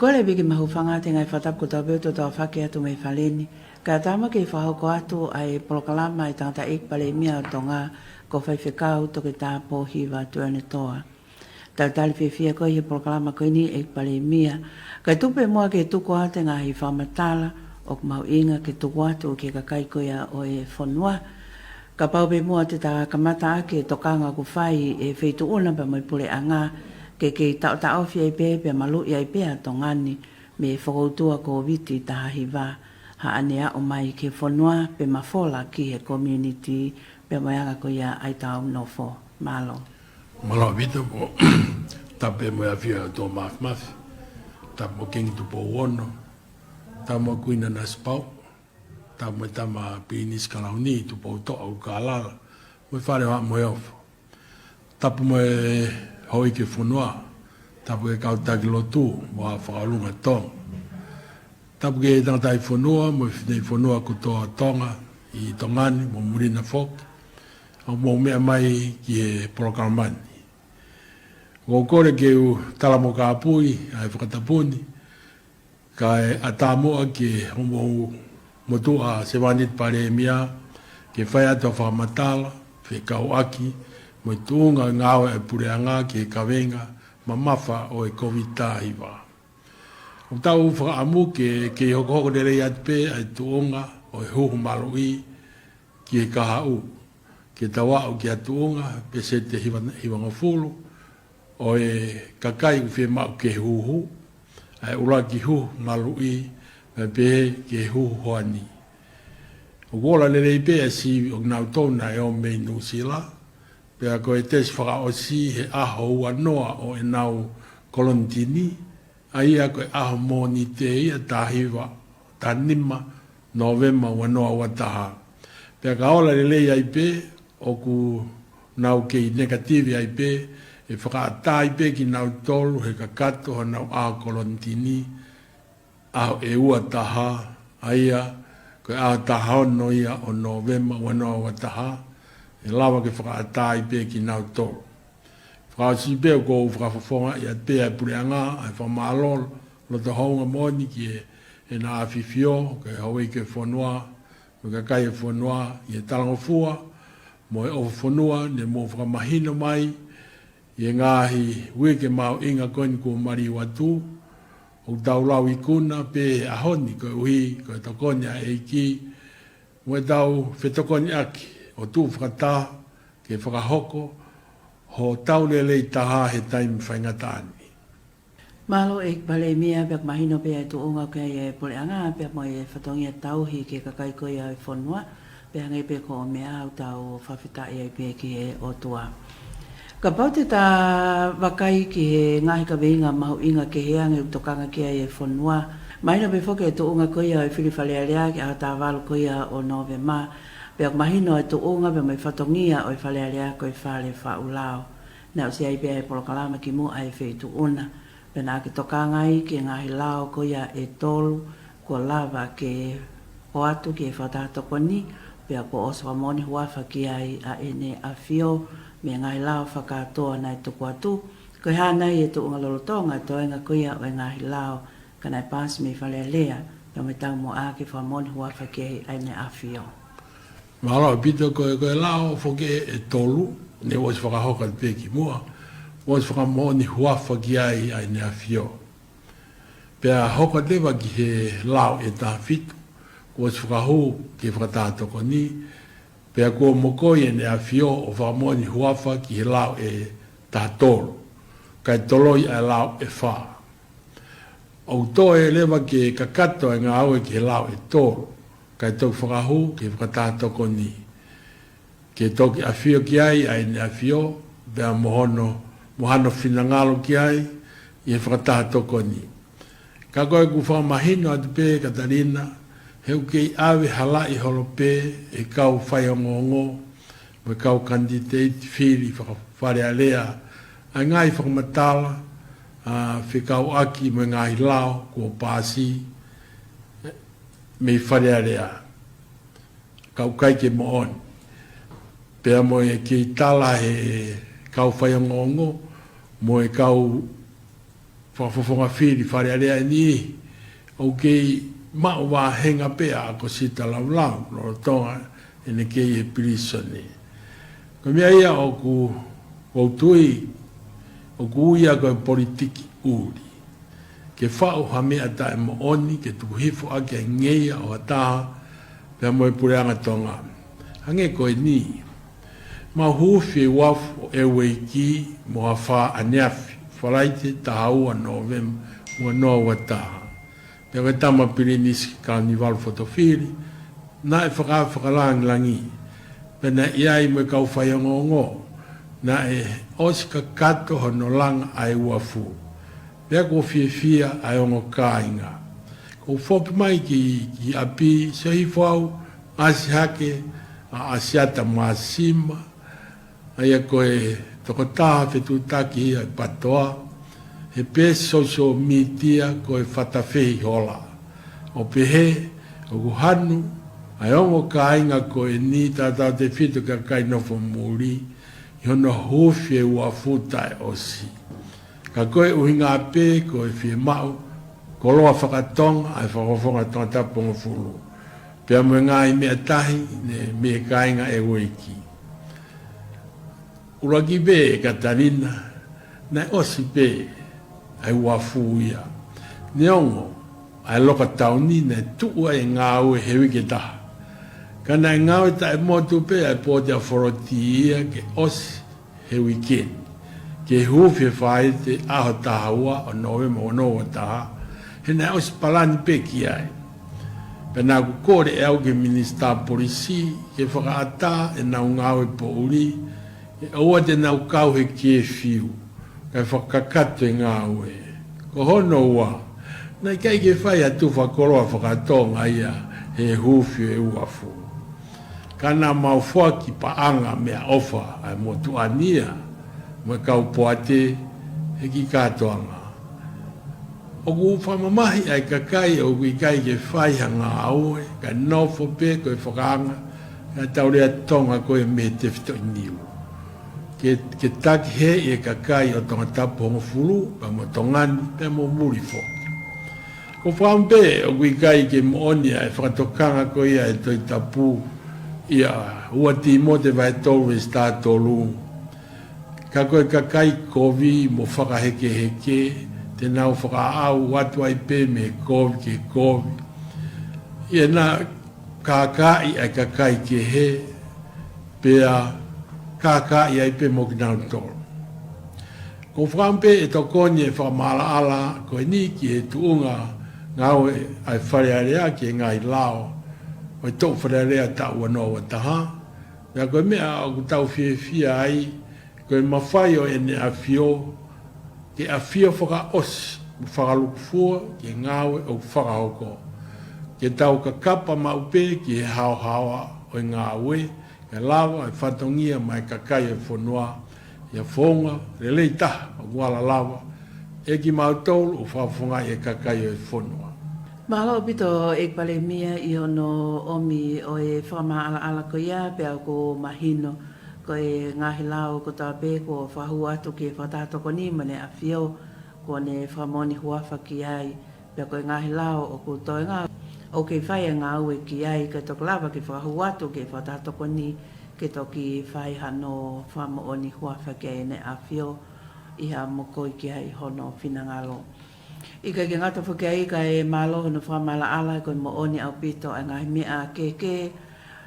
le bigi mahu whanga te ngai whatap ko tau beuto tau whake atu mei whaleni. Ka tama ki whahoko atu ai polokalama i tangata ik pale mia o tonga ko whaiwhekau toke tā pōhiwa tuane toa. Tautali whiawhia koe hi polokalama koe ni ik pale mia. Kai tupe mua ke tuku ate ngā hi whamatala o mau inga ke tuku atu ke kakai koea o e whanua. Ka paupe mua te tā kamata ake tokanga ku whai e wheitu una pa mai pule anga ke tau tau fia i pe malu i pe tongani me whakoutua ko viti taha hiwa ha anea o mai ke whanua pe mafola ki he community pe maianga ko ia ai tau no fo malo. Malo vita po tape mo ia fia to maf tapo king tu po wono tamo kuina na spau tamo tama pinis kalauni tu po to au kalala mo fare ha mo yo tapo mo hoi ke whanua, tapu e kautaki lotu, mo a whakalunga tong. Tapu ke tangatai whanua, mo i whanua ko toa tonga, i tongani, mo murina whok, au mo mea mai ki e porokaramani. Ko kore ke u talamo ka apui, ai whakatapuni, ka e atamoa ke homo motua sewanit pare mia, ke whai ato whakamatala, whekau aki, mo tuunga ngāwe e pureanga ki e kawenga ma mawha o e kovita hiwa. O tau whakaamu ke hoko de rei atpe ai tuunga o e huhu malui ki e kahau. Ke tawau ki a tuunga pe se te hiwa ngofulu o e kakai uwhi mau ke huhu ai ura ki huhu malui me pe ke huhu hoani. O wola le rei pe a si o ngau tona e o mei nusila pea ko e tes whakaosi he aho ua noa o e nau kolontini, a ia ko e aho mōni te ia tāhiwa, tā nima, novema ua noa ua taha. Pea ka ola le lei ai pe, o ku nau kei negativi ai pe, e whakaatai pe ki nau tolu he kakato ha nau aho kolontini, aho e ua taha, a ia ko e aho taha ono ia o novema ua noa ua taha, e lawa ke whakaatai pe ki nau tolu. Whakaasi pe ko whakafafonga i at pe ai pureanga, ai whamalol, lo te honga moni ki e na awhiwhio, ke haui ke whanua, me ka kai e whanua, i e talangofua, mo e ofa whanua, ne mo whakamahino mai, i e ngāhi ue ke mau inga koni ko mari watu, o tau lau i kuna pe ahoni, ko e uhi, ko e takoni a eiki, mo e tau whetokoni aki, o tu whakata ke whakahoko ho tau lelei taha he taimi whaingatani. Malo e pale mia pek mahino pe ai tuunga ke e pole anga pe mo e whatongia tauhi ke kakai koe ai whanua pe hangai pe ko o mea au tau whawhita e ai pe ki e o tua. Ka paute ta wakai ki he ngahi ka veinga mahu inga ke heange utokanga ke ai e whanua mahino pe whoke e tuunga koe ai whiriwhalearea ki a ta walu koe o novema pea mahino e tuunga pe mai whatongia o i whalearea koe whale whaulao. Nau si ai pe ai polokalama ki mu ai wheitu una. Pena ki tokanga i ki ngahi lao koia e tolu ko lava ke o atu ki e whatato ni pea ko osa moni huafa ki ai a ene a fio me ngahi lao whakatoa nai tuku atu. Ko hana i e tuunga lolotonga toenga koia o ngahi lao kanai pasi me whalearea pea me tau mo a ki whamoni huafa ki ai a ene a fio. Mahalo, pito koe lao whoke e tolu, ne ois whakahoka te peki mua, ois whakamoni huafa ki ai ai nea fio. Pea hoka lewa ki he lao e tā fitu, ois whakahu ki whakatātoko ni, pea kua mokoi e nea fio o whakamoni huafa ki he lao e tā tolu, kai toloi ai lao e wha. O to e lewa ki kakato e ngā aue ki he lao e tolu, kai tau whakahu ki whakatātoko ni. Ke toki a fio ki ai ne a fio, bea mohano whinangalo ki ai, i e whakatātoko ni. Ka koe ku whakamahino atu pē Katarina, heu kei awe halai holo pē, e kau whaiongongo, me kau candidate whiri whakarearea, ai ngai whakamatala, whikau aki me ngai lao, kua pāsi, me wharearea. Kau kai ke mo on. Pea mo e ki tala he kau whaiongongo, mo e kau whafofonga whiri whare alea ni o kei mau wā henga pea a ko sita lau no tonga ene kei e pirisoni. Ko mea ia o ku tui o ku ia ko e politiki uri. Ke whao ha mea ta e mo oni ke tuku hifo ake e ngeia o ataha pea mo e pureanga tonga. Hange ko e ni. Ma hufi e wafu e weiki mo a wha aneafi. Whalaite tahaua novem mua noa wataha. Pea koe tama pirinisi karnival fotofiri. Na e whakalang langi. Pea na iai mo e kau whaiongo. Na e osika kato hono langa ai wafu. Pea ko fia ai ongo kāinga. Ko whopi mai ki api sehi whau asi hake a asiata maasima. Aia koe toko taha whetu taki ai patoa. He pe social media koe whatawhehi hola. O pehe, o kuhanu, ai ongo kāinga koe ni tātau te whitu ka kai nofo muri. I hono hufi e ua futai osi. Ka koe uhinga ape, koe whie mau, koloa whakatonga, ai whakafonga tonga taponga fulu. Pea mwe ngai mea tahi, ne mea kāinga e weiki. Uraki be e Katarina, nai osi be, ai wafu ia. Neongo, ai loka tauni, ne tua e ngāu e hewi ke taha. Kana e ngāu e tae motu pe, ai pōtea whoroti ia ke osi hewi keni. Ke huwhi e whaete aho tahaua o novema o noa taha, he nai osi palani pe ki ai. Pena ku kore e au ke minister polisi, ke whakaata e nau ngāu e po uri, e oa te nau kau he kie whiu, kai whakakato e ngāu e. Ko hono ua, nai kai ke whai atu whakoroa whakatonga ia he huwhi e uafu. Kana mau whaki paanga mea ofa ai motu ania, mo kau poate he ki katoanga. O ku whamamahi ai kakai o ku ikai ke whai hanga aue, ka nofo pe koe whakaanga, ka taurea tonga koe me te whito iniu. Ke taki he e kakai o tonga tapu hongo fulu, pa mo tongani, pe mo muri whoki. Ko whampe o ku ikai ke mooni ai whakatokanga koe ia e toi tapu, ia ua ti mo te vai tolu e sta tolu. Ka koe kakai kovi mo whakaheke heke, te nau whakaau watu ai pe me kovi ke kovi. Ia na kakai ai kakai ke he, pea kakai ai pe mo ki nau tolu. Ko whampe e tokoni e whamala ala, koe ni ki e tuunga ngau ai wharearea ki ngai lao, o e tau wharearea ta ua noa taha. Ia koe mea o ku tau whia ai, koe mawhai o ene a whio, ke a whio whaka osi, whakalukufua, ke ngāwe o whakahoko. Ke tau ka kapa maupe, ke he hao hawa o ngāwe, ke lawa e whatongia mai kakai e whanua, ia whonga, relei taha o wala lawa, e ki mautolu o whawhonga e kakai e whanua. Mahalo pito e pale mia I ono omi o e whama ala ko ia pe au ko mahino ko e ngahi lao ko ta pe ko whahu atu ki e whatato ko ni mane a whio ko ne whamoni huafa ki ai pe ko e ngahi lao o ko toi ngā o ke whai a ngā ue ki ai ke tok lava ki whahu atu ki e whatato ko ni ke toki whai hano whamoni huafa ki ai ne a whio iha mokoi ki ai hono whinangalo. Ika ke ngata whakei ka e malo hono whamala ala ko mo oni au pito a ngai mea ke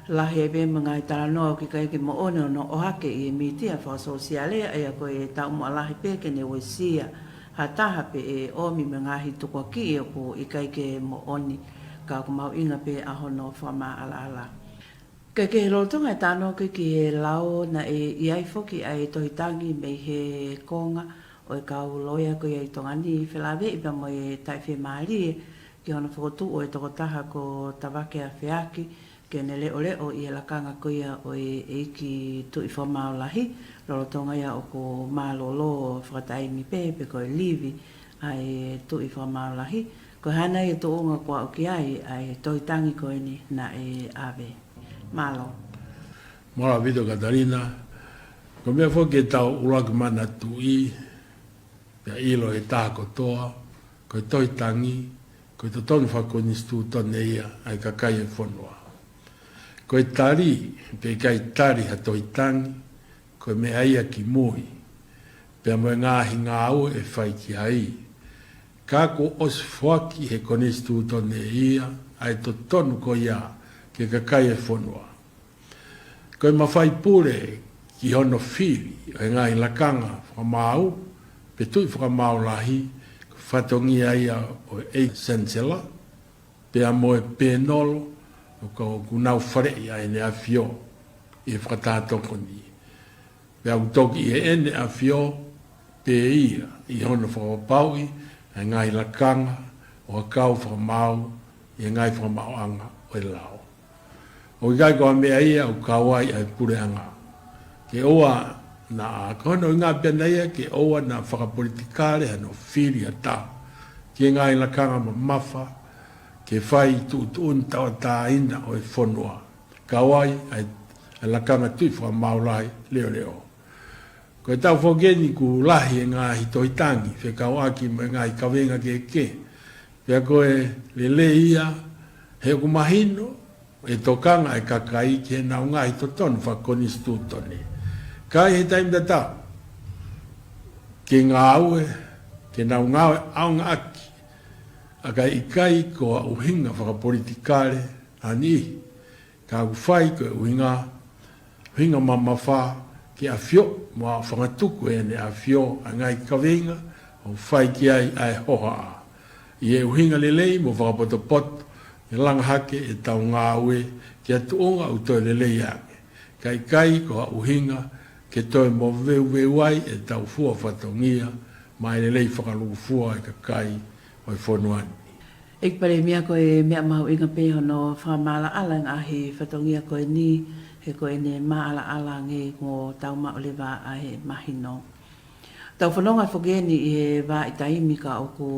lahi e bema ngai tala noa ki kai ke mo oni no o hake I mitia wha sosiale e a ko e tau mo alahi pe ke ne wesia ha taha pe e omi me ngahi tukua ki e ko I kai ke mo oni ka ko mau inga pe a hono whamala ala. Ke he rotonga e tano ke ki e lao na e iai foki ai tohitangi me he konga o e kau loia ko i tongani whelawe I pa mo e tai whi maari ki hona whakotu o e tokotaha ko tawake a whiaki ke ne leo leo I e lakanga ko ia o e eiki tu I whamao lahi loro tonga ia o ko malolo whakatai mi pepe ko e livi ai tu I whamao lahi ko hana I to unga kua o ki ai toitangi ko ni na e ave malo. Mora vido Katarina, ko mea whoke tau uraku mana tu I Pea ilo e tā kotoa, koe toi tangi, koe to tonu whakonistu tone ia, ai ka kai e whanua. Koe tari, pe kai tari ha toi tangi, koe me aia ki mui, pea moe ngāhi ngā au e whai ki ai. Kako os whaki he konistu tone ia, ai to tonu ko ia, ke ka kai e whanua. Koe mawhai pure ki hono whiri, e ngāhi lakanga whamau, pe tui whakamau lahi, whatongi aia o e sensela, pe a moe pēnolo, o ka o kunau wharei ai ne a whio, i whakatātoko ni. Pe au toki e ene a whio, pe ia, i hono whakapaui, e ngai lakanga, o a kau whakamau, i ngai whakamau anga o e lao. O i gai koa mea ia, o kawai ai pureanga. Ke oa, na kono ngā penaia ke oa na whakapolitikare hano whiri a tā. Ke ngā i lakanga ma mawha, ke whai tu tawa tā ina o e whonua. Kawai ai lakanga tui whakamaulai leo leo. Ko e tau whogeni ku lahi e ngā hitoitangi, whe kawaki mo ngā i kawenga ke. Pea koe le le ia, he ku mahino, e tokanga e kakai ke nau ngā hitotonu whakonistu toni. Kai he taim da tau, ke ngā aue, ke nau ngāwe aunga aki, a kai i kai ko a uhinga whakapolitikare, ani, ka uwhai ko uhinga mamawha, ke a whio, mua whangatuku e ne a whio, a ngai kawenga, o whai ki ai ai hoha a. I e uhinga lelei, mo whakapotopoto, e langahake e tau ngā aue, ke a tuonga u toi lelei ake. Kai ko a uhinga, ke toi mo veu ai e tau fua whatongia, mai le lei whakaluku fua e ka kai o e whonuani. Ik pare mea koe mea mahu inga peho no whamala ala ngahi whatongia koe ni, he koe ne maala ala nge ngō tau maoleva a he mahino. Tau whanonga whogeni i he wā i taimi ka o ko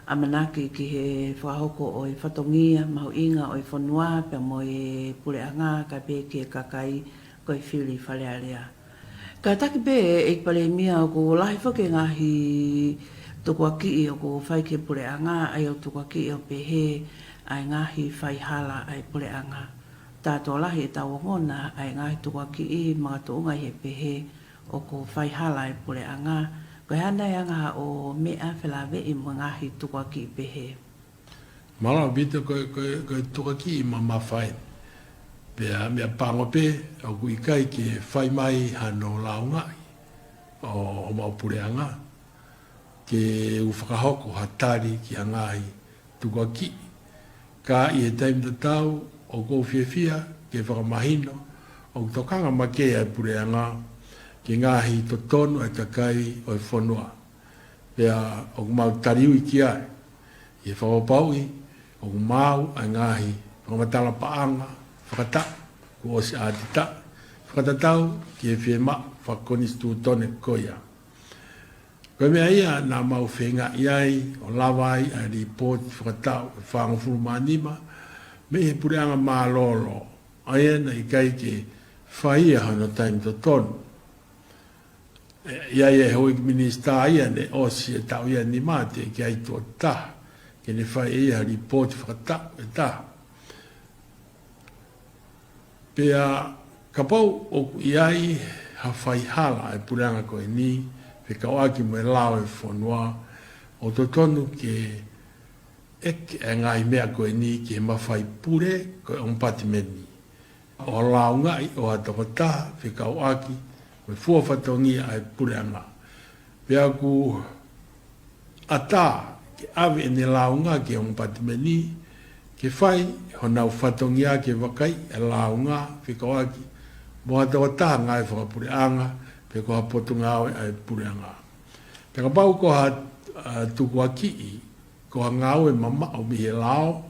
amanaki ki he whahoko o e whatongia, mahu inga o e whanua, pia mo e pureanga, ka peke kakai, koe whiri whalearea. Ka taki pe e pale mia o ko lahi whake ngahi tukua ki o ko whai ke pureanga ai o tukua ki o pehe ai ngahi whai hala ai pureanga. Tātou lahi e tau ngona ai ngahi tukua ki i mga tuunga he pehe o ko whai hala ai pureanga. Koe hana e anga o mea whelawe i mga ngahi tukua ki pehe. Mara bita koe tukua ki i mama whai. Pea mea pangope, au kui kai ke whai mai hano laungai, o maupureanga, ke uwhakahoko hatari ki hangai tukua ki. Ka i e taim da tau, o kou whiawhia, ke whakamahino, o tokanga makea e pureanga, ke ngahi to tonu e kakai o e whanua. Pea o mau tariui ki ai, i e whakapaui, o mau a ngahi, whakamatala paanga, whakata, ko o se ātita, whakatatau ki e whiema whakonistu tone koia. Koe mea ia nā mau whenga iai, o lawai, a report whakatau, e whangafuru manima, me he pureanga mā lolo, aia na i kai ke whaia hana taim to tonu. Iai e hoi minista ia ne osi e tau ia ni mate ki ai tō taha, ke ne whaia report whakatau e taha. Pea kapau o iai ha whai hala e pureanga koe ni, pe kawaki mo e lao e whanua, o to tonu ke eke e ngai mea koe ni ki he mawhai pure koe ompati meni. O lao ngai o atawataha, pe kawaki, me fua whatongia e pureanga. Pea ku ata ke ave e ne lao ngai ki ompati meni, ke whai, honau whatongia ke wakai, e lao ngā, whikawaki, mo atawa taha ngai whakapureanga, pe koha potunga awe ai pureanga. Pe ka pau koha tukua ki, koha ngāwe mama o mihe lao,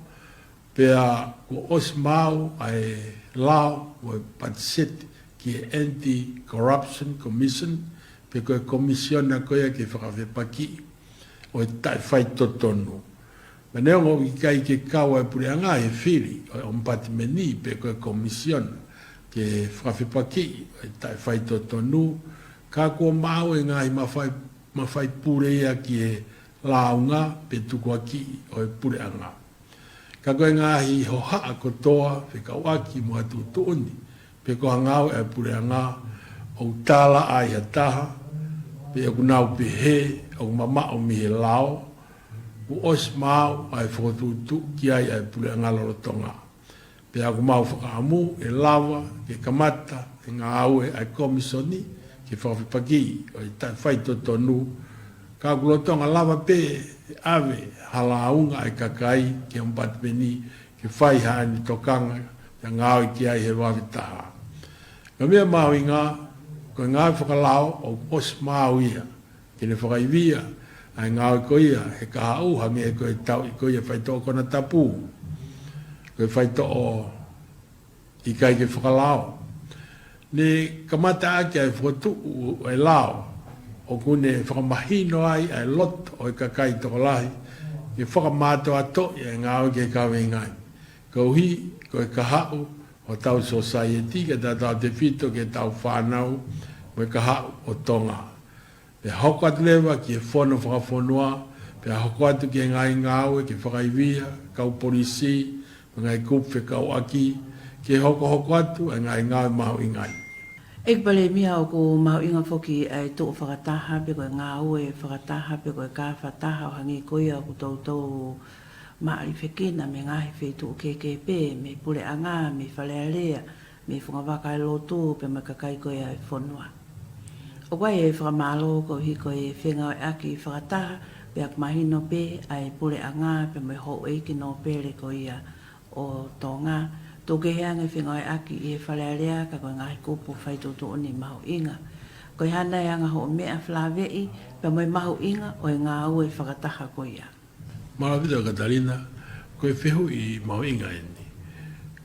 pe a ko os mau ai lao, o patiset ki Anti-Corruption Commission, pe koe komisiona koea ke whakawhepaki, o e tai whai totonu. Ma neongo i kai ke kawa e pureanga he whiri, o mpati meni pe koe komision, ke whawhipaki, e tai whai totonu, ka kua mau e ngāi mawhai ma fai pure ia ki e launga pe tukua ki o e pure anga. Ka koe ngahi ho haa kotoa pe ka waki mo atu tuuni pe ko hangau e pure anga o tala ai hataha pe o kunau pe he o mama o mihe lao u os mau ai whakatutu ki ai e pure anga lorotonga. Pe aku mau whakaamu e lawa ke kamata e ngā aue ai komisoni ke whawhipaki o i whai tonu ka kulotonga lava pe ave halaunga ai kakai ke mpatpeni ke whai haani tokanga te ngā aue ki ai he wawitaha. Ka mea mau i ngā ko ngā whakalao o os mau ia ke ne whakaivia ai ngā aue ko ia he ka hau hange e koe tau i koe whai tō kona tapu. Koe whai tō o i kai ke whakalao. Ne kamata ake ai whakatu ai lao, o kune whakamahino ai ai lot o i kakai toko lahi, ke whakamato ato i ai ngāo ke kawe ngai. Kau hi, koe kahau, o tau society, ke tau te whito, ke tau whanau, mo i kahau o tonga. Pe hoko atu lewa ki e whono whakawhonua, pe hoko atu ke ngai ngāo, ke whakaivia, kau polisi, ngai kupe kau aki, ke hoko atu, ngai ngāo mahu ingai. Ek bale mia o ko mau inga foki ai tō whakataha pe koe ngā ue whakataha pe koe kā whataha o hangi koia o tau maari whekina me ngahi whetu o KKP, me pule anga, me whalearea, me whungawaka e lotu pe makakai koia e whonua. O koe e whakamalo ko hi koe whenga o aki whakataha pe ak mahino pe ai pule anga pe me ho eiki no pere koia o tonga. Tō ke heanga whengai aki i e whalearea ka koe ngahi kupu whai tō ni mahu inga. Koe hana e anga ho mea whlawei pe moi mahu inga o e ngā ue whakataha koia. Maravita Katarina, koe whehu i mahu inga eni.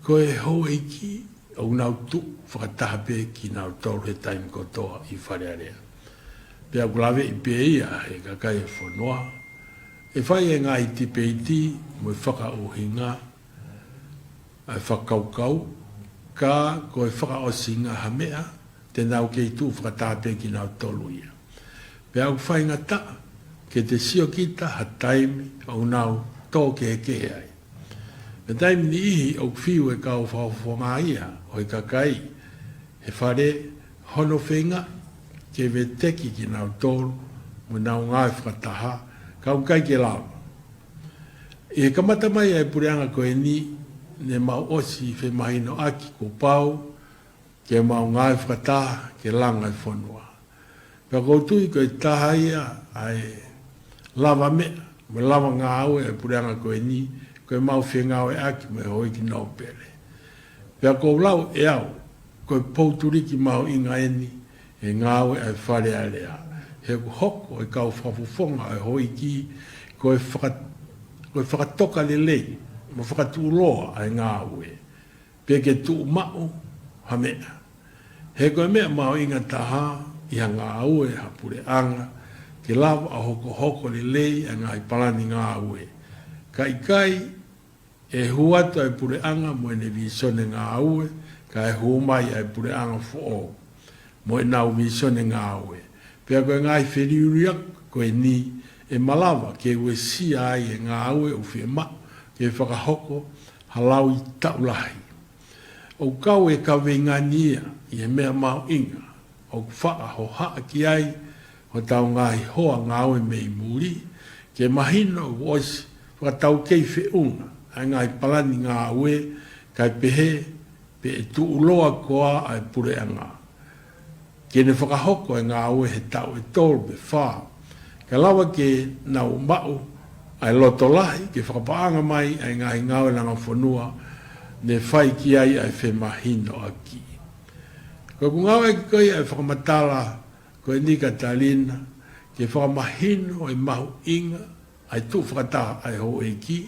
Koe hou eiki au nau tu whakataha pe ki nau tōru he taimi kotoa i whalearea. Pe aku lawe i pe ia he kakai e whanua. E whai e ngā iti pe iti mo e whaka uhinga ai whakaukau, ka koe whakaosinga hamea, te nau kei tū whakatāpe ki nau tolu ia. Pe au whainga ta, ke te sio kita ha taimi au nau tō ke ai. Pe taimi ni ihi au whiu e kau whawhonga ia, o i kakai, he whare hono whenga, ke ve teki ki nau tolu, mo nau ngai whakataha, kau kai ke lau. E kamata mai ai pureanga koe ni, ne mau osi whe mahino aki ko pau, ke mau ngai whakataha, ke langa i whanua. Pea koutui koe taha ia ai lava mea, me lava ngā aue e pureanga koe ni, koe mau whenga e aki me hoi ki nau pere. Pea kou lau e au, koe pouturiki mau inga eni, e ngā aue e whare alea. He ku hoko e kau whawufonga e hoi ki, koe whakatoka le lei, ma whakatuloa ai ngā ue. Pea ke tū mau ha mea. He koe mea mau inga taha i ha ngā ue ha pure anga, ke lava a hoko le lei a ngā i palani ngā ue. Kai e huatu ai pure anga mo e ne visone ngā ue, ka e humai ai pure anga fo mo e nau visone ngā ue. Pea koe ngā i whiriuriak koe ni e malawa ke ue si ai e ngā ue u whie mao, ke whakahoko halau i taulahi. O kau e kawe ngania i e mea mau inga, o whaa ho haa ki ai, o tau ngahi hoa ngāwe mei muri, ke mahino o osi whakatau kei whiunga, ai ngai palani ngā ue, kai pehe, pe e tu uloa koa ai pure anga. Ke ne whakahoko e ngā ue he tau e tolu be whaa, ke lawa ke nau mau, ai loto lahi, ke whakapaanga mai, ai ngahi ngawe langa whanua, ne whai ki ai ai whe mahino aki. Koe ku ngawe ki koe ai whakamatala, koe ni Katarina, ke whakamahino ai mahu inga, ai tu whakataha ai ho e ki,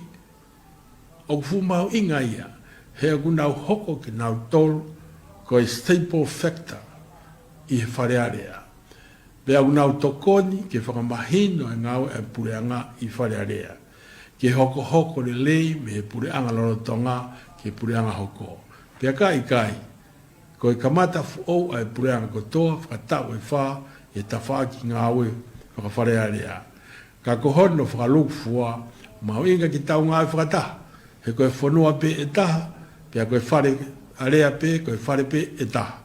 o ku mahu inga ia, he aku nau hoko ki nau tolu, koe staple factor i he wharearea. Pe au nau tokoni ke whakamahino e ngau e pureanga i wharearea. Ke hoko le lei me he pureanga lorotonga ke pureanga hoko. Pe a kai, koe kamata fuou e pureanga kotoa, whakatau e wha, e tawha ki ngau e whakawhare area. Ka kohono whakalukfua, mau inga ki tau ngā whakataha. He koe whanua pe e taha, pia koe whare area pe, koe whare pe e taha.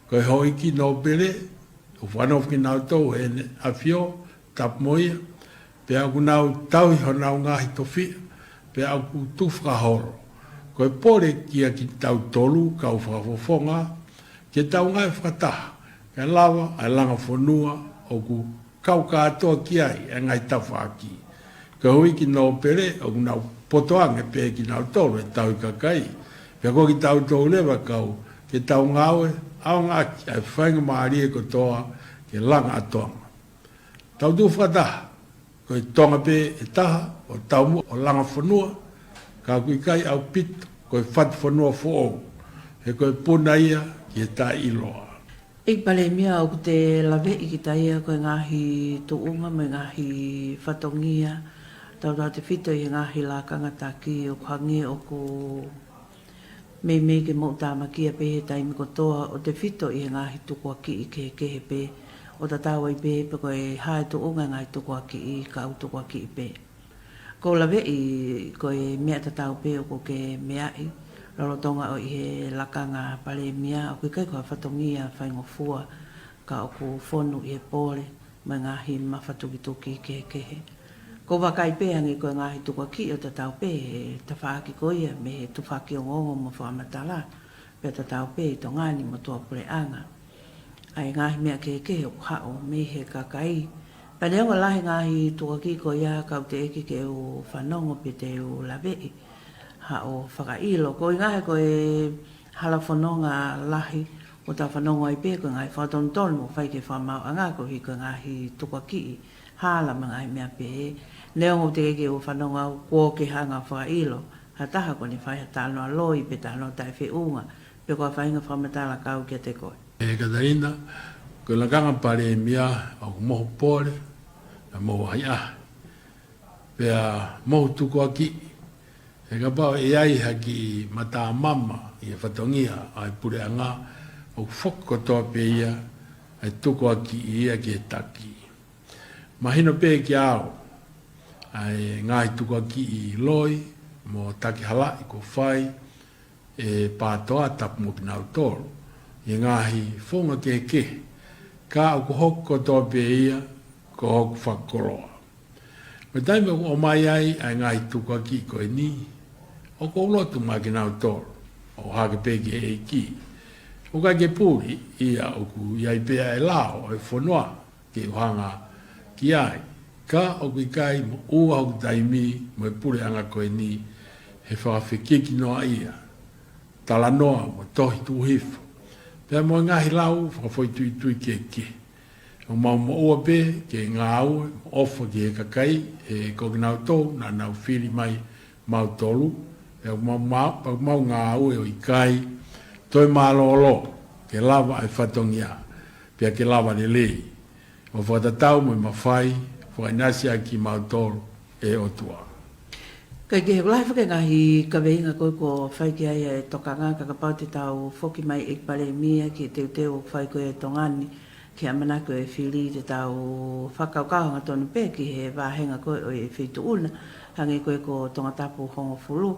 Koe hoiki no pere, o whanofki nau tau e ne awhio, tap moia, pia aku nau tauhi ho nau ngahi tofi, pia aku tufka horo. Koe pore kia ki tau tolu, kau whakafofonga, ki tau ngai whakataha, kai lawa, ai langa whanua, o ku kau katoa ki ai, e ngai tawhaki. Ka hui ki no pere, o ku nau potoange pe ki nau tolu, e tau i kakai. Pia ko ki tau tolu lewa kau, ki tau ngawe, au ngaki, ai whainga maari e kotoa, ki langa atoanga. Tau tu whakataha, koe tonga pe e taha, o tau mua, o langa whanua, ka kui kai au pito, koe what whanua fōo, he koe puna ia, ki e tā iloa. Ik pale mia o te lawe i ki taia koe ngahi tuunga me ngahi whatongia, tau te whito i ngahi la kangataki o kuhangi o ku me ke mo tāma kia pe he taimi kotoa o te whito i ngahi tukua ki i ke kehe pe, o ta tāua i pe pe koe hae tuunga ngahi tukua ki i ka au tukua ki i pe. Ko lawe i koe mea ta tau pe o ko ke mea i, rorotonga o i he lakanga pale mia, o kai koe whatongia whaingofua, ka o ku whonu i he pole, mai ngahi mawhatukituki ke kehe. Ko wakai pe hangi koe ngahi tukua ki o ta tau pe, ta whaaki koia me he tu whaaki o ngongo mo whamatala, pe ta tau pe i to ngani mo tua pule anga. Ai ngahi mea ke kehe o hao me he kakai. Pale onga lahi ngahi tukua ki koia kau te eki ke o whanongo pe te o lawei. Ha o whakailo, ko i ngahe koe hala whanonga lahi o ta whanonga i pe, koe ngai whatontonu mo whai ke whamau anga ko hi koe ngahi tukua ki hala mga i mea pe. Neongo te eke o whanonga o kua ke hanga whakailo, ha taha ko ni whai ha tānoa loi pe tānoa tai whiunga, pe koe whainga whamatala kau kia te koe. E Katarina, koe lakanga pare e mia au moho pole, a moho hai ah, pe a moho tukua ki, e ka pao e ai haki mata mama i e whatongia ai pure anga o whakakotoa pe ia ai tukua ki ia ki e taki. Mahino pe ki ao ai ngai tukua ki i loi mo taki hala i ko whai e pātoa tapu mo ki nau toro i ngahi whonga ke ka o ko hokotoa pe ia ko hoku whakoroa. Me taime o mai ai ngai tukua ki ko e ni o ko lotu ma ki nau toro, o hake peki e ki. O ka ke puri, ia o ku iai pea e lao, e whanua, ke uhanga ki ai. Ka o kui kai mo ua o taimi, mo e pure anga koe ni, he whakawhikiki noa ia. Tala noa, mo tohi tuhifo. Pea mo ngahi lau, whakawhoi tui ke ke. O mau mo ua pe, ke ngā aue, ofa ki he kakai, e kokinau tau, na nau whiri mai mau tolu, e mau ngā aue o i kai, toi mālolo, ke lava e whatongia, pia ke lava le lei. O whatatau mo i mawhai, whainasia ki mautoro e otua. Kai ke hulai whake ngahi ka veinga koe ko whai ki ai e tokanga ka kapau te tau whoki mai e pare mia ki te teo whai koe e tongani, ki amana koe e whiri te tau whakaukahanga tonu pe ki he wāhenga koe o e whitu una, hangi koe ko tonga tapu hongo fulu,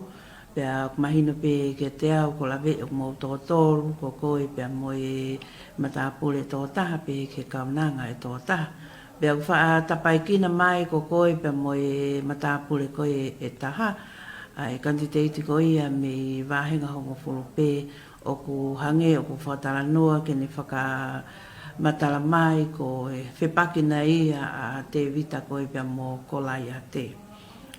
pea mahino pe ke te au ko la ve o mo to tolu ko koe pea mo e matapule to taha pe ke kaunanga e to taha pea fa tapai kina mai ko koe pea mo e matapule koe e taha ai kantiteiti ko ia me vahenga hongo fulu pe o ku hange o ku whatala noa ke ne whaka matala mai ko e whepakina ia a te vita koe pea mo kolai a te.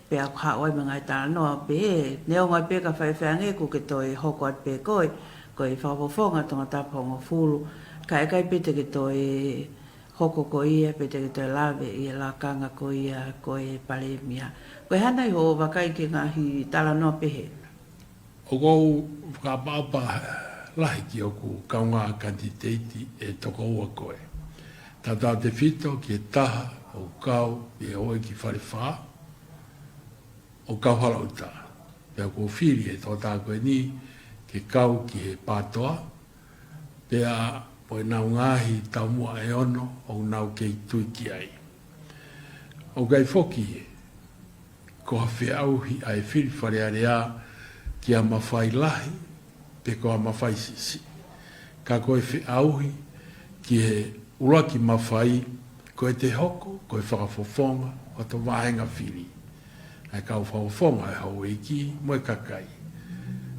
Pe aku haoi mga itala noa pe neo ngai pe ka whaiwhange ku ke toi hoko at pe koe koe whawafonga tonga taponga fulu ka e kai pete ke toi hoko ko ia pete ke toi lawe i la kanga ko ia koe pale mia koe hanai ho wakai ke ngahi tala noa pehe O kou whakapapa lahi ki o ku kaunga kantiteiti e toko ua koe. Tātau te whito ki e taha o kau i e oe ki wharewha o kau halauta. Pea ko whiri e tō tā koe ni ke kau ki he pātoa. Pea po e nau ngāhi tau mua e ono o nau kei tui ki ai. o gai foki ko hawhi auhi ai whiri whare area ki a mawhai lahi pe ko a mawhai sisi. Ka koe whi auhi ki he uraki mawhai ko e te hoko, ko e whakafofonga o to wahenga whiri. Ai kau whakafofonga e hau e ki mo e kakai.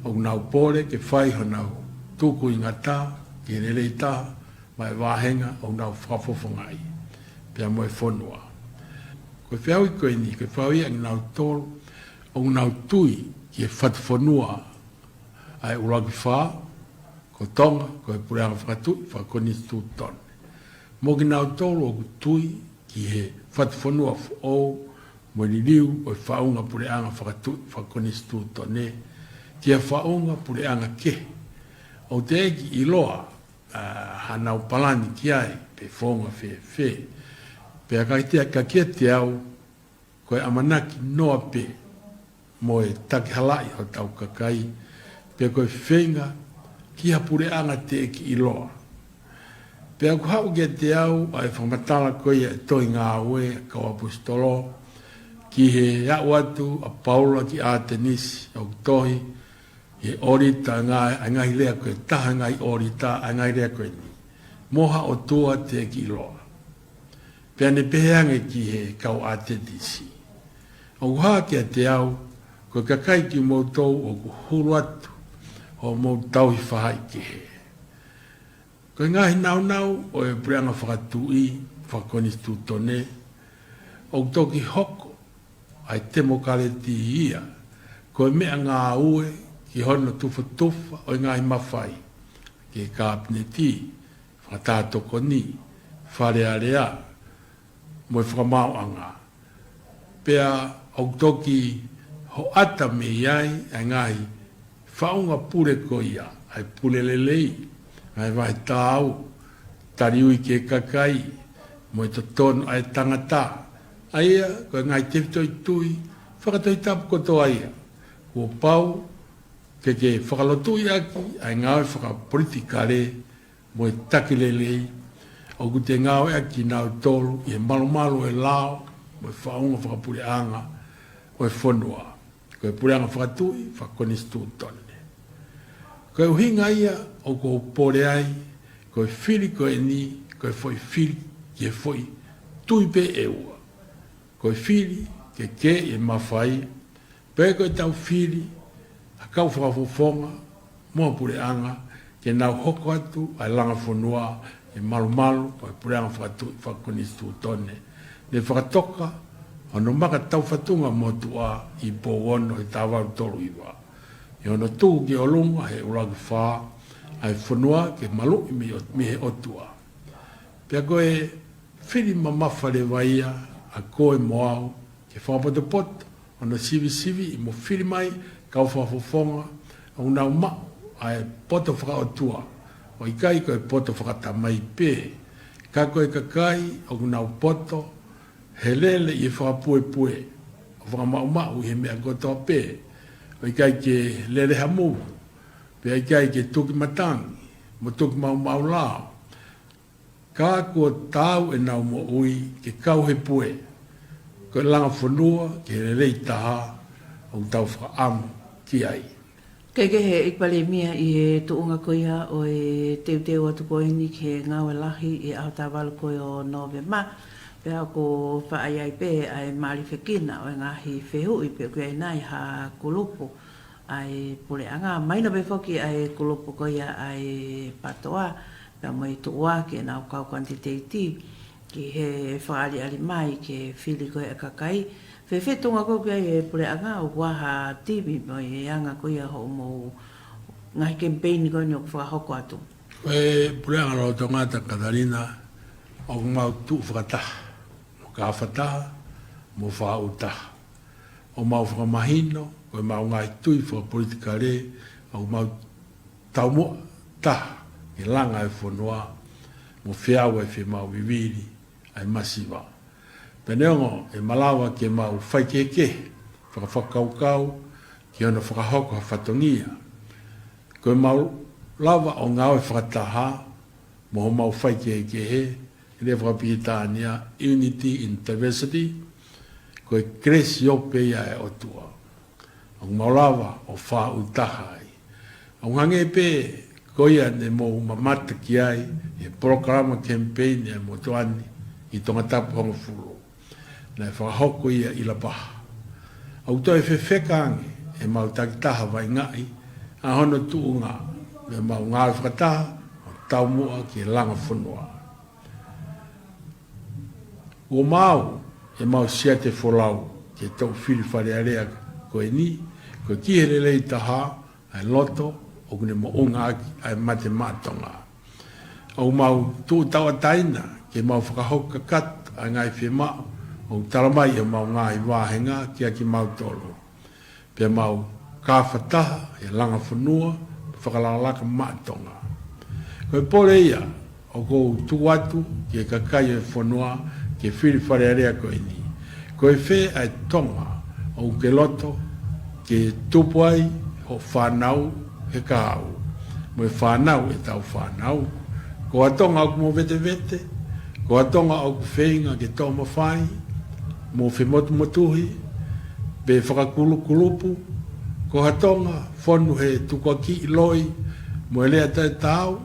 O nau pore ke whai ho nau tuku i ngata, ki rere ta, mai wahenga o nau whakafofonga ai. Pea mo e whonua. Ko e whiau i koe ni, ko e whiau i ang nau tolu, o nau tui ki e whatwhonua ai uraki wha, ko tonga, ko e pureanga whakatui, whakoni stu tone. Mo ki nau tolu o tui ki he whatwhonua o mo ni liu o e whaunga pureanga whakatui, whakoni stu tone, ki e whaunga pureanga ke. O te eki i loa, hanau palani ki ai, pe whonga whe. Pea kaitea ka kia te au, koe amanaki noa pe, mo e take halai o tau kakai, pea koe whenga, ki hapureanga te eki i loa. Pea ku hau kia te au, ai whamatala koe e toi ngā ue, kau apostolo, ki he au atu, a Paula ki Artemis, au tohi, he orita ngai lea koe, taha ngai orita, ngai lea koe ni. Moha o tua te eki i loa. Pea ne peheange ki he kau a te disi. O kuhaa kia te au, koe kakai ki moutou o ku huru atu, o moutau hi whahai ki he. Koe ngahi nau o e preanga whakatui, whakoni stu tone, o toki hoko, ai temo kare ti ia, koe mea ngā ue, ki hono tufa, o ngahi mawhai, ki kāpne ti, whakatātoko ni, wharearea, mo e whakamau anga. Pea au toki ho ata me iai ai ngai whaunga pure ko ia, ai pule lelei, ai vai tāu, tariui ke kakai, mo e totono ai tangata. Aia, ko ngai tewitoi tui, whakatoi tapu koto aia. Kua pau, ke whakalotui aki, ai ngāwe whakapolitikare, mo e takilelei, o ku te ngāo ea ki nau tolu, i e malo e lao, mo e whaunga whakapureanga, o e whonua. Ko e pureanga whakatui, whakoni stu tone. Ko e uhinga ia, o ko pore ai, ko e whiri ko e ni, ko e whoi whiri, ki e whoi tui pe e ua. Ko e whiri, ke e mawhai, pe ko e tau whiri, a kau whakafofonga, mo pureanga, ke nau hoko atu, ai langa whonua, e malu, o e pureanga whakoni stu tone. Ne whakatoka, ono maka tau whatunga mo tua i pōwono i tāwaru toru iwa. I ono tū ki o lunga he uraki whā, ai whanua ke malu i mi he otua. Pea koe whiri mamawhare waia, a koe moau, ke whapapoto, ono sivi i mo whiri mai, kau whafofonga, o nau mau, ai poto whakaotua. O i kai koe poto whakatamai pē. Ka koe kakai o nau poto, he lele i whakapue. O whakamau he mea kotoa pē. O i kai ke lele hamu. Pea i kai ke tuki matangi, mo tuki mau lao. Ka kua tau e nau mo ui ke kau he pue. Koe langa whanua ke lele i taha o tau whakaamu ki ai. Keke he ikpale mia i e tuunga koia o e teu atu koe ni ke ngawe lahi i au tāwalu koe o Novema. Pea ko whaai pē ai maari whekina o e ngahi whehu i pē koe nai ha kulupu. Ai pule anga maina pe whoki ai kulupu koia ai patoa. Pea mo i tuua ke nau kau kantiteiti ki he whaali ali mai ke whili koe a kakai. Whewhetunga koe kia e pule anga o waha tibi mo i anga koe ho mo ngahi kempeini koe ni o whakahoko atu. Koe pule anga rao tongata Katarina o mau tu whakataha. Mo ka whataha, mo whautaha. O mau whakamahino, koe mau ngai tui whakapolitika re, o mau taumua taha, i langa e whanua, mo whiawa e whi mau viwiri, ai masiwa. Peneongo e malawa ke mau whaikeke, whakawhakaukau, ki ona whakahoko ha whatongia. Koe mau lawa o ngāwe whakataha, mo ho mau whaikeke he, i le whakapihetania Unity in Diversity, koe kresi ope ia e otua. O maulawa o wha utaha ai. O hange pe koia ne mo mamata ki ai e programa campaign e mo toani i tonga tapu honga fulu. Na e whakahoko ia i la paha. Au toi whewheka ange e mau takitaha vai ngai a hono tuu ngā. Me mau ngā whakataha o tau mua ki e langa whanua. O mau e mau sia te wholau ki e tau whiri whare area koe ni, koe kihere lei taha ai loto o kune mo unga aki ai mate mātonga. Au mau tuu tawa taina ki e mau whakahoka kat ai ngai whi mao o taramai e mau ngai wāhenga ki aki mau tolo. Pea mau kāwhataha e langa whanua whakalalaka mātonga. Koe pole ia o kou tuatu ki e kakai e whanua ki e whiri whare area koe ni. Koe whē ai tonga o ke loto ki e tupu ai ho whanau he kāu. Mo e whanau e tau whanau. Ko atonga au mo vete vete, ko atonga au whenga ke tau mawhai, mo whi motu motuhi, be whakakulu kulupu, ko atonga whonu he tukua ki loi, mo e lea tai tau,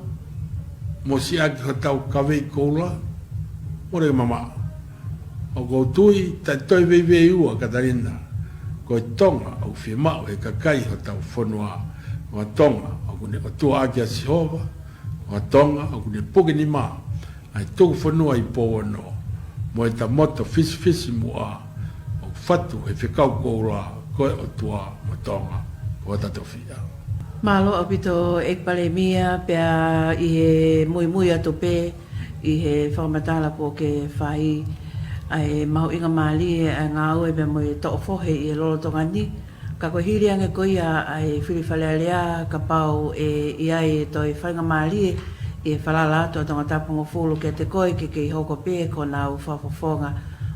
mo si aki ho tau kawei koula, mo re mama. O ko tui, tai toi vei ua katarina, ko tonga au whi mao e kakai ho tau whonua, o tonga au kune o tua aki a Sihova, o tonga o kune puke ni maa, ai tuku whanua i pō no, mo e ta moto fisi mua, o whatu he whikau koura, koe o tua mo tonga, o tatowhia. Malo apito ekpale mia pea i he mui atu pe, i he whakamatala po ke whai, ai mau inga mali e ngā ue pe mo e tō fohe i e lolo tonga ni, ka koe hiri ange koia ai whiriwhalea ka pau e iai e toi whainga mali e whalala atu a tonga tapungo fulu ke te koe ke i hoko pe ko nau whawhawhonga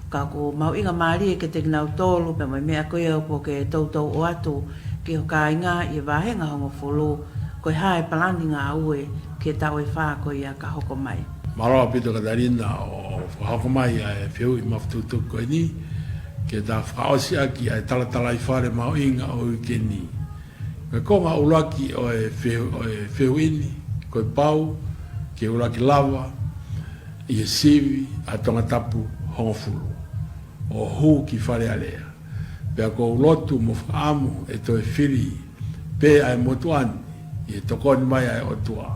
ka ko mau inga mali ke te nau tolu pe mo mea koia po ke tautou o atu ki ho ka inga i wahenga hongo fulu koe hae palani ngā ue ke tau e wha koia ka hoko mai. Maroa pito katarina o whahoko mai e whiu i mawhtutu koe ni, ke ta whaosi aki ai talatala i whare mau inga o i ke ni. Koe konga ulaki o e whiu ini, koe pau, ke ulaki lava, i e sivi a tonga tapu hongofulu, o hu ki whare alea. Pea ko ulotu mo whaamu e toi whiri, pe ai motuani, i e tokoni mai ai o tua.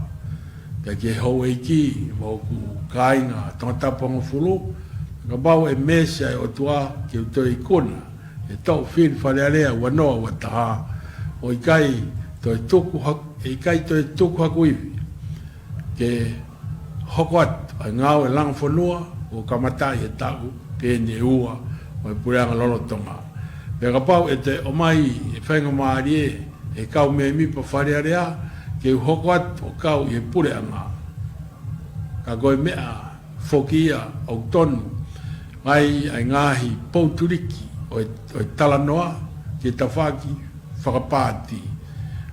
Pea ke hou e ki, mo ku kāinga tonga tapu hongofulu, ka bau e mese ai o tua ki u toi kuna, e tau whiri whare alea wanoa wa taha, o i kai toi tuku haku iwi, ke hoko atu, ai ngāo e langa whanua, o kamatai e tau, pēne ua, o e pureanga lolo tonga. Pea ka pau e te o mai e whainga maari e kau mea mipa whare alea, ke u hoko atu o kau i e pureanga. Ka koe mea whokia au tonu, ai ngahi pouturiki o e talanoa ke tawhaki whakapāti.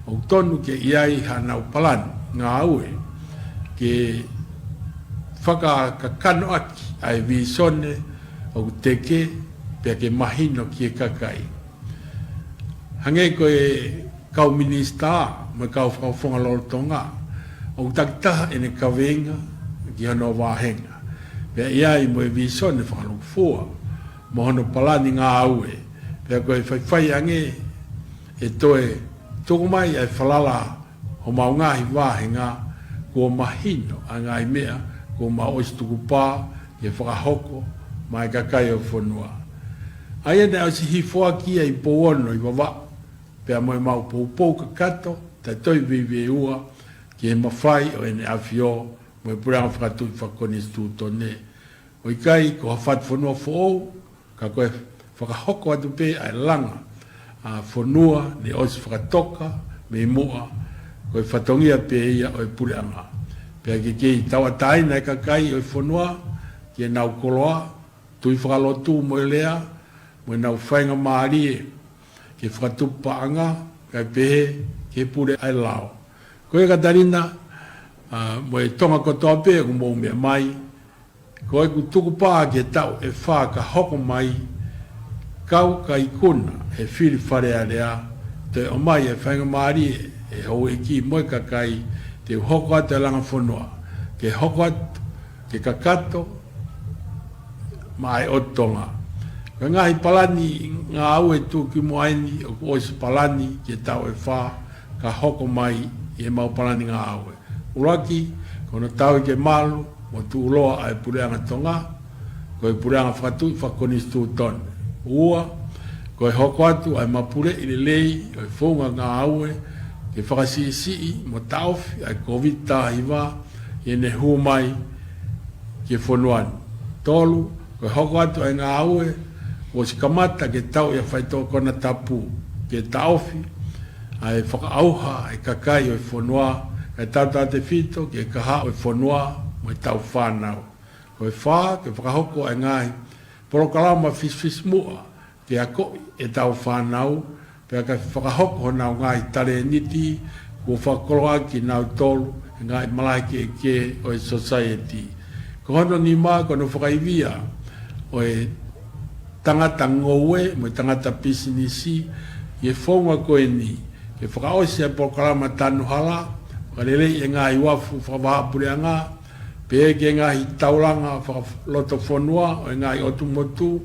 O tonu ke iai hanau palani ngā ue ke whakakakano aki ai visone o teke pia ke mahino ki e kakai. Hange koe kau minista me kau whakawhonga lorotonga o takitaha ene kawenga ki hano wahenga. Pea iai mo e visone whakaluk fua, mo hono palani ngā aue. Pea koe whaiwhai ange e toe tuku mai ai whalala ho mau ngahi wāhenga kua mahino a ngai mea kua ma oisi tuku pā e whakahoko mai kakai o whanua. Ai ene au si hifua kia i pōono i wawa, pea mo e mau pōpō ka kato, tai toi vive ua ki e mawhai o ene awhio mo e puranga whakatui whakoni stu tone. O i kai ko hawhat whanua whoou, ka koe whakahoko atu pe ai langa a whanua ni oisi whakatoka me mua koe whatongia pe ia o e puranga. Pea ke kei tawa taina e kakai o e whanua ki e nau koloa, tui whakalotu mo e lea, mo e nau whainga maari e ke whakatupa anga, kai pehe ke pure ai lao. Koe katarina, mo e tonga kotoa pe ku mou mea mai, koe ku tuku pā ke tau e wha ka hoko mai kau kai kuna e fili fare alea te o mai e whainga maari e hou e ki moe kakai te hoko atu e langa whanua ke hoko atu ke kakato mai o tonga ka ngahi palani ngā au e tu ki moaini o oisi palani ke tau e wha ka hoko mai e mau palani ngā au e uraki kono tau ke malu mo tu uloa ai pureanga tonga ko e pureanga whakatu whakoni stu tone ua ko e hoko atu ai mapure i le lei o e whonga ngā au e ke whakasii mo tauwhi ai COVID tahiwa e ne hu mai ke whonuani tolu ko e hoko atu ai ngā au e o si kamata ke tau ia whaito kona tapu ke tauwhi ai whakaauha ai kakai o e whonua e tau te whito ke kaha o e whonua mo e tau whanau ko e wha ke whakahoko ai ngai porokalama fis mua ke ako e tau whanau pia ka whakahoko ho nau ngai tare niti ko whakoloa ki nau tolu ngai malai ke o e society ko hono ni maa kono whakaivia o e tangata ngowe mo tangata pisinisi ye fonga ko ni ke whakaosi e porokalama tanu hala kalele e ngai wafu whakawapureanga pe ke ngai taulanga loto fonua o ngai otumotu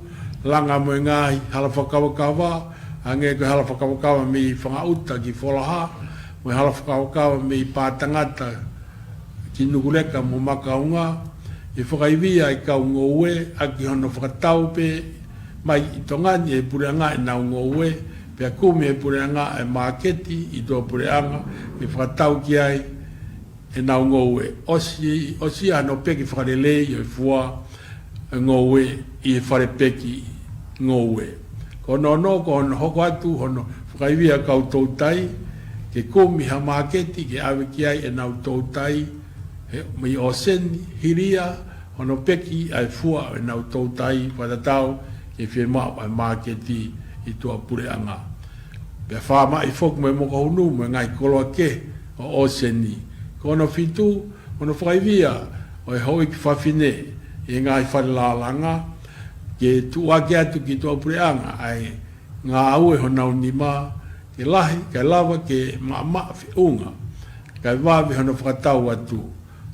langa mo ngai hala whakawakawa ange ko hala whakawakawa mi whangauta ki wholaha mo hala whakawakawa mi pātangata ki nukuleka mo makaunga e whakaivia e kau ngowe aki hono whakatau pe mai i tongani e pureanga e nau ngowe pe akumi e pureanga e maketi i tō pureanga e whakatau ki ai e nau ngowe osi ano peki whakarelei o e fua ngowe i e whare peki ngowe ko no ko hono hoko atu hono whakaivia kau tautai ke kumi ha maketi ke awe ki ai e nau tautai mi o seni hiria hono peki ai fua e nau tautai whatatau ke whima ai maketi i tua pureanga pe whama i fok me moko hunu me ngai koloa ke o seni kono fitu ono whakaivia o e hoi ki whawhine e ngai wharelalanga ke tua ke atu ki tua pureanga ai ngā au e honau nima ke lahi, ke lava, ke maa whiunga kai wawi hono whakatau atu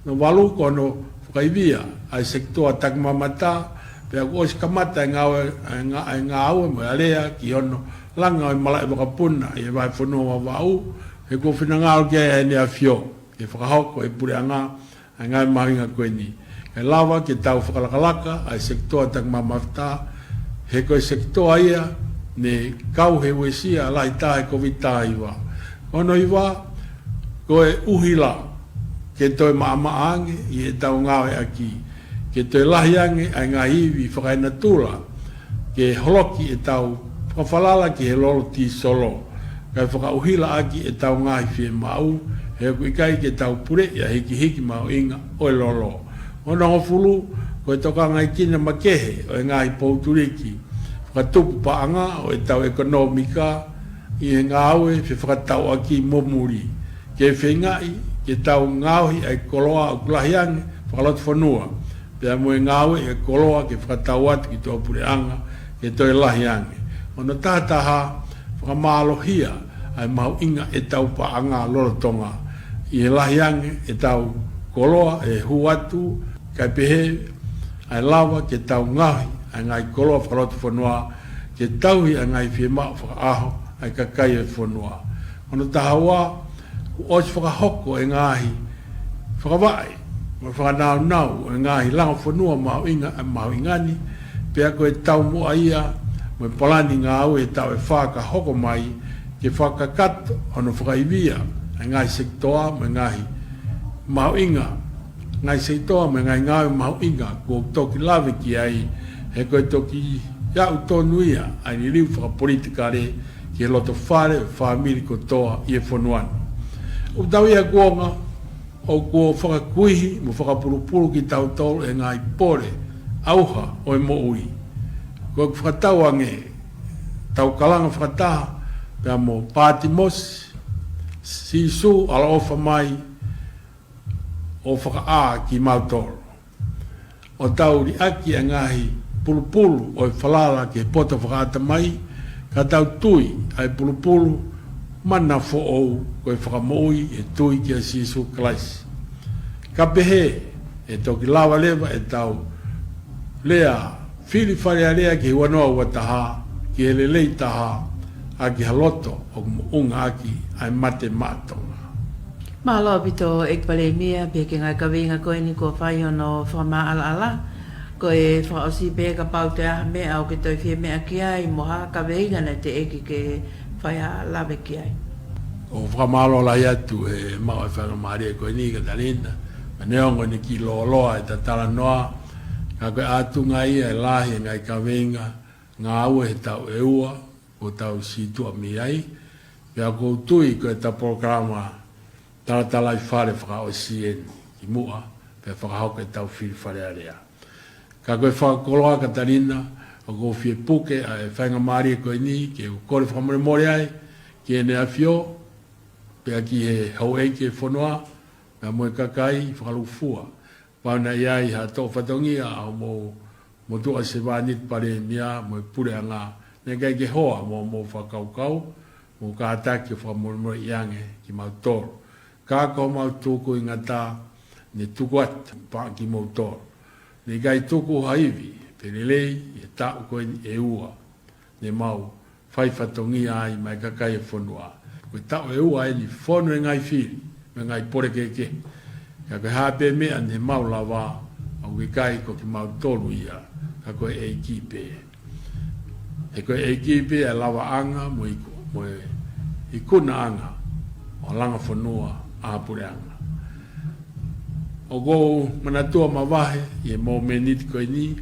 no walu kono whakaivia ai sektoa takmamata pe ako osi kamata e ngā au e mo alea ki hono langa o malai wakapuna e vai whanua wau e ko whinangao ke e nea fio ke whakahoko e pureanga ai ngai mahinga koe ni e lava ke tau whakalakalaka ai sektoa takmamata he koe sektoa ia ne kau he wesia lai tae COVID iwa ono iwa koe uhila ke toi maamaange i e tau ngawe aki ke toi lahiange ai ngā hiwi whakaina tula ke holoki e tau whakawhalala ki he lolo ti solo kai whakauhila aki e tau ngāhi whie mau he kuikai ke tau pure ia hiki mau inga o e lolo ono hofulu koe toka ngai kina makehe o e ngāhi pouturiki whakatupu paanga o e tau ekonomika i he ngāwe whi whakatau aki momuri ke whengai ke tau ngāhi ai koloa o kulahiange whakalotu whanua pia mo e ngāwe e koloa ke whakatau atu ki tō pureanga ke tō e lahiange ono tātaha whakamalohia ai mau inga e tau paanga lorotonga i he lahiange e tau koloa e huatu kai pehe ai lawa ke tau ngahi ai ngai koloa whakalotu whanua ke tauhi ai ngai whiema whakaaho ai kakai e whanua ono tahawa osi whakahoko e ngahi whakawai ma whakanau e ngahi langa whanua mau ingani pea koe tau mua ia mo e palani ngā au e tau e whakahoko mai ke whakakato ono whakaivia ai ngai sektoa mo e ngahi mau inga ngai sektoa mo e ngai ngāwe mau inga ko toki lawe ki ai he koe toki iau tonu ia ai ni riu whakapolitika re ki he loto whare whamiri ko toa i e whanuanu. O tau ia kuonga o kua whakakuihi mo whakapurupuru ki tau tolu e ngai pore auha o e mo ui. Ko whakatau ange tau kalanga whakataha pia mo Patimosi sisu ala ofa mai o whakaa ki mautoro. O tau ri aki a ngahi pulu o falala ke pota whakata mai, ka tau tui ai pulu mana fo o koe whakamoi e tui ki a Sisu Klaisi. Ka pehe e toki lawa lewa e tau lea whiri wharea lea ki wanoa ua taha, ki hele lei taha, a ki haloto o unga aki ai mate mātonga. Mahalo pito ek palemia pe ke ngai kavinga koe ni ko whai ono whama ala ko e whaosi pe ka pau te aha mea au ke toi whia mea ki ai moha ka veinga na te eki ke whai a lawe ki ai. O whamalo lai atu e mau e whanga maari e koe ni Katarina, ma neongo ni ki loa e ta tala noa, ka koe atu ngai e lahi e ngai kavinga, ngā ua he tau e ua, o tau situa mi ai, pia kou tui koe ta programa tala i whare whaka o CN i mua, pia whakahauka e tau whiri whare area. Ka koe whakakoloa Katarina, o kou whie puke a e whainga maari e koe ni, ke u kore whakamore mori ai, ki e nea whio, pia ki he hau eike e whonoa, mea moe kakai, whakalufua. Pauna iai ha tō whatongia au mo tua se wānit pare mia, mo pure a ngā, ne kai ke hoa mo whakaukau, mo ka ataki whakamore iange ki mau tōru. Ka kau mau tūku i ngata, ne tuku atu, pā ki mau tōru. Ne kai tūku haivi, perelei, e tāu koe e ua, ne mau whai whatongia ai mai kakai e whonua. Koe tau e ua e ni whonu e ngai whiri, me ngai pore keke. Ka koe hape mea ne mau lawa, au ke kai ko ki mau tolu ia, ka koe e kipe. E koe e kipe e lawa anga, mo i kuna anga, o langa whanua a pure anga. O go manatua mawahe, i e mō meniti koe ni,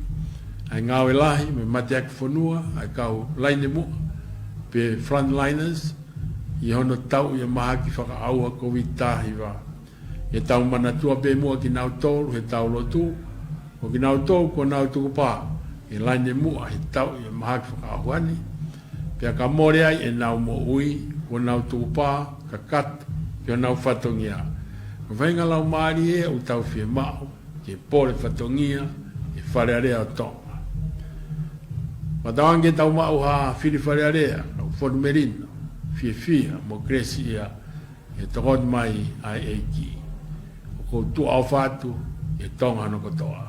ai ngāwe lahi, me mate aki whanua, ai kau laine mua, pe frontliners, i hono tau i a maha ki whaka aua COVID tahi wa. E tau manatua pe mua ki nau tolu, he tau lotu, o ki nau tolu ko nau tuku pā. E laine mua he tau i a maha ki whaka ahuani. Pea ka more ai e nau mo ui, ko nau tuku pā, ka katu, ki o nau whatongia. Ko whainga lau maari e o tau whie mao, ki e pore whatongia, e wharearea o tonga. Watawange tau mao ha whiri wharearea, au whonu merino. Fia mo kresi ia e tokot mai ai eiki. O kou tu au whātu e tonga no kotoa.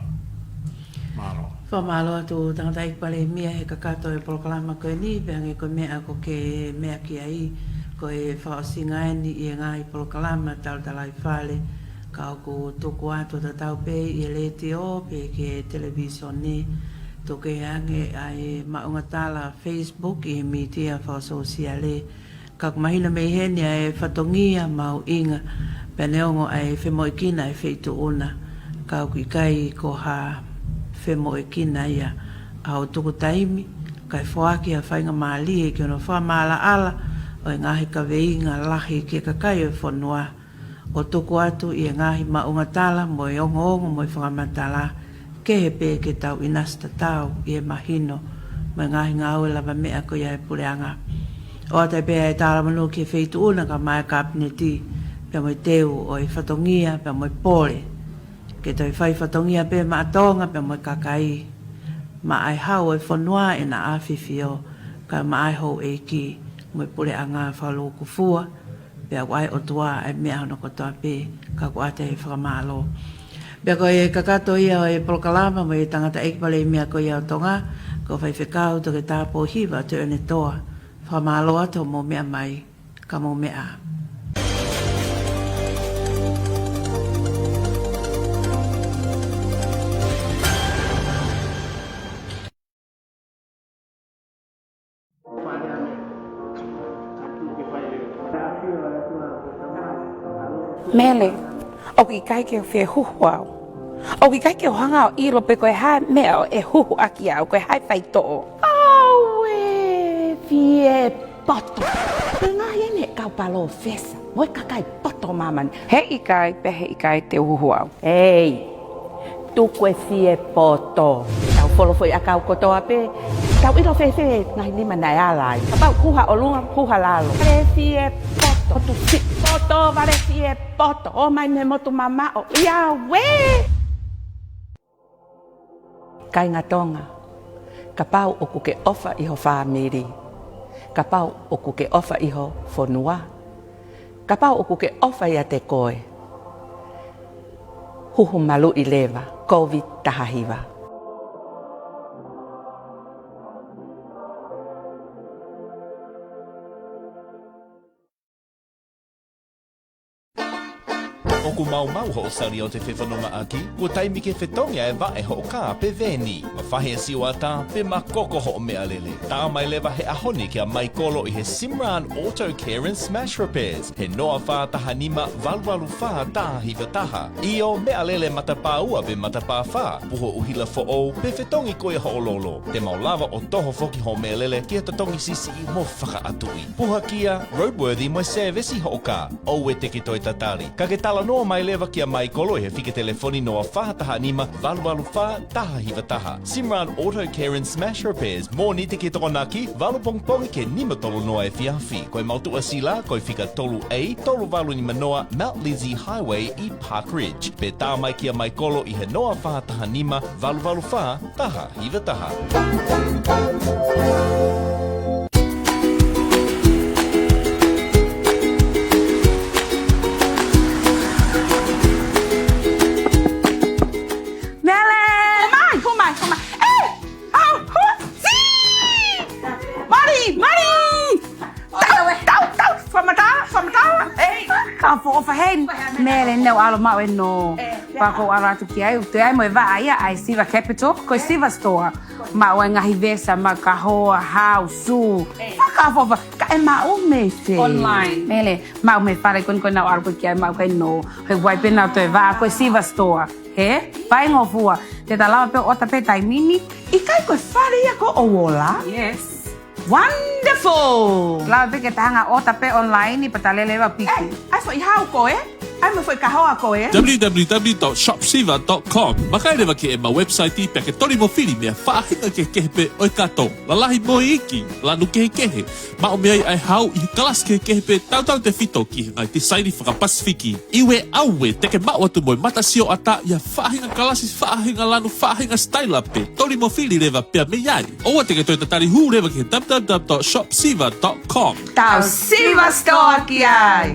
Malo. Whamalo atu tangata ikpale mia he kakato e proklama koe ni, peange koe mea ko ke mea ki ai, koe whaosi ngaini i e ngai proklama tau talai whale, ka oku tuku atu ta tau pe i e leti o pe ke television ni, toke ange ai maunga tala Facebook i media whaososiale, ka kumahina mei henia e whatongia mau inga, peneongo ai whemoikina e wheitu una, ka uki kai ko ha whemoikina ia au tuku taimi, kai whaaki a whainga maali e ki ono wha maala ala, o e ngahi ka veinga lahi ke kakai e whanua, o tuku atu i e ngahi maunga tala mo e ongo ongo mo e whangamatala, ke he pe ke tau inasta tau i e mahino, mo e ngahi ngau e lava mea ko ia e pureanga. O atai pēa e tāra manu ki e wheitu una ka mai kabineti, pēa moi teu o e whatongia, pēa moi pole. Ke toi whai whatongia pēa ma atonga, pēa moi kakai. Ma ai hau e whanua e na awhiwhio, ka ma ai hou e ki, moi pule a ngā whalo kufua, pēa wai o tua e mea hono kotoa pē, ka ku ate e whakamalo. Pēa ko e kakato ia o e prokalama, mo e tangata ekpale mea ko ia o tonga, ko whai whekau to ke tāpō hiwa te ene toa. Whamalo ato mo mea mai, ka mo mea. Mele, o ki kai ke whea huhu au. O ki kai ke hanga o iro pe koe hai mea o e huhu aki au, koe hai whai to'o. Aue, fie poto. Pe ngā hene kau palo fesa, moi kakai poto mamani. He ikai, pe he ikai te huhu au. Ei, tu koe fie poto. Tau polo foi a kau kotoa pe, tau iro fefe, ngai lima nai alai. Kapau kuha o lunga, kuha lalo. Pe fie poto. Tu si poto, vale fie poto. O mai me motu mama o. Ia we! Kai ngā tonga, Ka pau o ku ke ofa iho whamiri. Ka pau o ku ke ofa iho whonua. Ka pau o ku ke ofa ia te koe. Huhu malu I lewa, COVID tahahiwa. O ku mau ho sari o te whewhanonga aki, kua taimi ke whetongia e wae ho ka pe veni. Ma whahe siwa ata pe makoko ho mea lele. Tā mai lewa he ahoni kia mai kolo I he Simran Auto Care and Smash Repairs. He noa wha taha nima walwalu wha tā hiwa taha. I o mea lele matapā ua pe matapā wha. Puho uhila fo o pe whetongi koe ho lolo. Te mau lava o toho foki ho mea lele kia tatongi sisi I mo whaka atui. Puha kia roadworthy mai service I ho ka. O e teke toi tatari. Ka ke tala noa mai lewa kia mai kolo he whike telefoni noa whahataha nima waluwalu wha taha hiwa taha. Simran Auto Care and Smash Repairs. Mō ni te ke tokonaki, walu pongpongi ke nima tolu noa e whiawhi. Koe mautua sila, koe whika tolu A, tolu walu ni manoa Mount Lizzie Highway I Park Ridge. Pe tā mai kia mai kolo I he noa whahataha nima waluwalu wha taha hiwa taha. Ka fo fa hen mele no alo ma no pa ko ara tu ki ai te ai mo va ai ai Siva Capital ko Siva Store ma o ngahi vesa ma ka ho house ka fo ka e ma o me se online mele ma me fare con na ar ko ki ai ma ko no he vai pena te va ko Siva Store he vai ngo fua te tala pe o ta pe tai mini I kai ko fare ia ko o wola yes wonderful! Lau pe ke tahanga o tape online I patalele wa piki. Ai foi hau koe? Ai mo foi ka hoa koe? www.shopsiva.com. Makai rewa ki e ma website I pe ke tori mo whiri mea whaahinga ke kehepe oi kato. La lahi mo iki, lanu kehe kehe. Ma o mea ai hau I kalas ke kehepe tautau te whito ki ngai te sairi whakapasifiki. Iwe aue te ke mau atu moi matasio ata ia whaahinga kalasis whaahinga lanu whaahinga style pe. Tori mo whiri rewa pia me iai. Oa te ke toi tatari hu rewa ki www.shopsiva.com. Tau Siva Store ki ai!